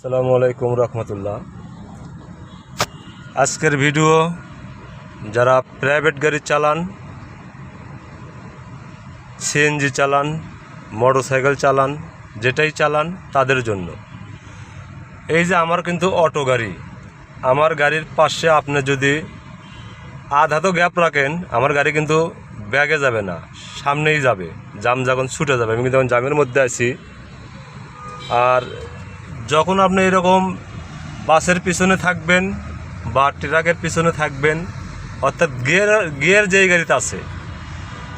আসসালামু আলাইকুম রহমতুল্লাহ। আজকের ভিডিও যারা প্রাইভেট গাড়ি চালান, সিএনজি চালান, মোটরসাইকেল চালান, যেটাই চালান তাদের জন্য। এই যে আমার কিন্তু অটো গাড়ি, আমার গাড়ির পাশে আপনি যদি আধা তো গ্যাপ রাখেন, আমার গাড়ি কিন্তু ব্যাগে যাবে না, সামনেই যাবে। জাম যখন ছুটে যাবে, আমি কিন্তু যখন জামের মধ্যে আছি। আর যখন আপনি এরকম বাসের পিছনে থাকবেন বা ট্রাকের পিছনে থাকবেন, অর্থাৎ গিয়ার যেই গাড়িতে আছে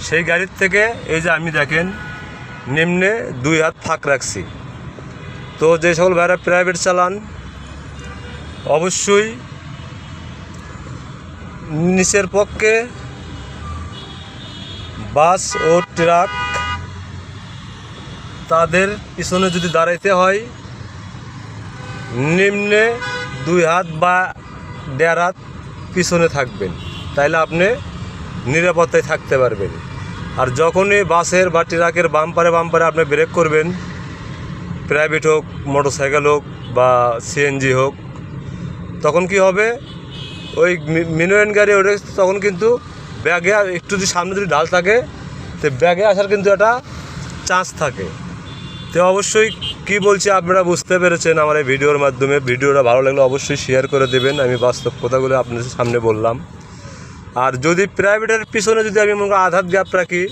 সেই গাড়ির থেকে এই যে আমি দেখেন নিম্নে 2 হাত ফাঁক রাখছি। তো যে সকল ভাইরা প্রাইভেট চালান অবশ্যই নিচের পক্ষে বাস ও ট্রাক তাদের পিছনে যদি দাঁড়াইতে হয় নিম্নে 2 হাত বা 1.5 হাত পিছনে থাকবেন, তাইলে আপনি নিরাপত্তায় থাকতে পারবেন। আর যখনই বাসের বা ট্রাকের বাম্পারে আপনি ব্রেক করবেন, প্রাইভেট হোক, মোটরসাইকেল হোক বা সিএনজি হোক, তখন কি হবে, ওই মিনুয়ান গাড়ি ওঠে, তখন কিন্তু ব্যাগে একটু যদি সামনে যদি ঢাল থাকে তো ব্যাগে আসার কিন্তু একটা চান্স থাকে। তো অবশ্যই কি বলছি আপনারা বুঝতে পেরেছেন আমার এই ভিডিওর মাধ্যমে। ভিডিওটা ভালো লাগলে অবশ্যই শেয়ার করে দেবেন। আমি বাস্তব কথাগুলো আপনাদের সামনে বললাম। আর যদি প্রাইভেটের পিছনে যদি আমি মনে করি আধা গ্যাপ রাখি,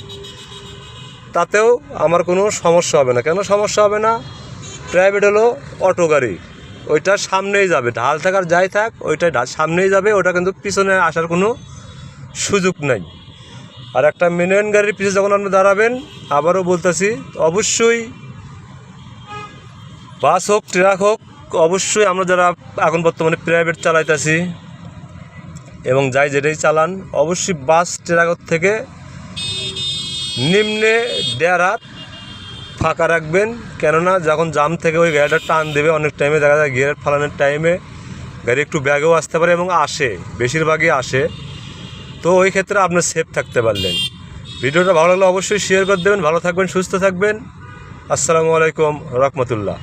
তাতেও আমার কোনো সমস্যা হবে না। কেন সমস্যা হবে না? প্রাইভেট হলো অটো গাড়ি, ওইটা সামনেই যাবে, ঢাল থাকার যাই থাক ওইটা সামনেই যাবে, ওটা কিন্তু পিছনে আসার কোনো সুযোগ নাই। আর একটা মিনুয়ান গাড়ির পিছনে যখন আপনি দাঁড়াবেন, আবারও বলতেছি, অবশ্যই বাস হোক ট্রাক হোক, অবশ্যই আমরা যারা এখন বর্তমানে প্রাইভেট চালাইতেছি এবং যাই যেটাই চালান, অবশ্যই বাস ট্রাক থেকে নিম্নে 1.5 হাত ফাঁকা রাখবেন। কেননা যখন জাম থেকে ওই গাড়িটা টান দেবে, অনেক টাইমে দেখা যায় গিয়ার ফালানোর টাইমে গাড়ি একটু ব্যাগেও আসতে পারে এবং আসে, বেশিরভাগই আসে। তো ওই ক্ষেত্রে আপনি সেফ থাকতে পারলেন। ভিডিওটা ভালো লাগলে অবশ্যই শেয়ার করে দেবেন। ভালো থাকবেন, সুস্থ থাকবেন। আসসালামু আলাইকুম রহমতুল্লাহ।